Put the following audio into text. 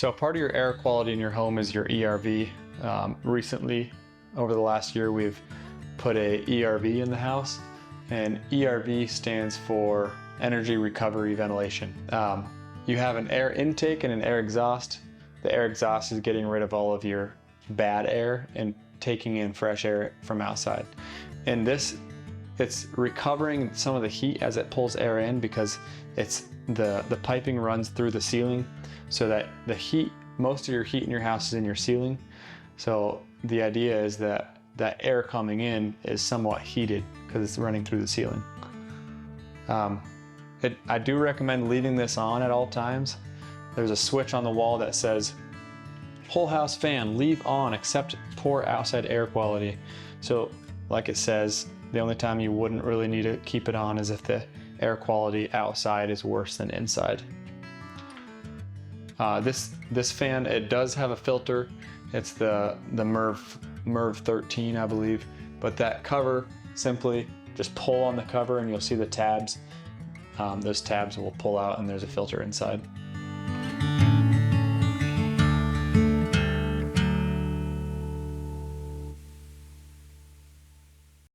So part of your air quality in your home is your ERV. Recently, over the last year, we've put a ERV in the house, and ERV stands for Energy Recovery Ventilation. You have an air intake and an air exhaust. The air exhaust is getting rid of all of your bad air and taking in fresh air from outside. And this, it's recovering some of the heat as it pulls air in, because it's the piping runs through the ceiling, so that the heat, most of your heat in your house is in your ceiling. So the idea is that that air coming in is somewhat heated because it's running through the ceiling. I do recommend leaving this on at all times. There's a switch on the wall that says whole house fan, leave on except poor outside air quality. So like it says, the only time you wouldn't really need to keep it on is if the air quality outside is worse than inside. This fan, it does have a filter. It's the MERV 13, I believe. But that cover, simply just pull on the cover and you'll see the tabs. Those tabs will pull out and there's a filter inside.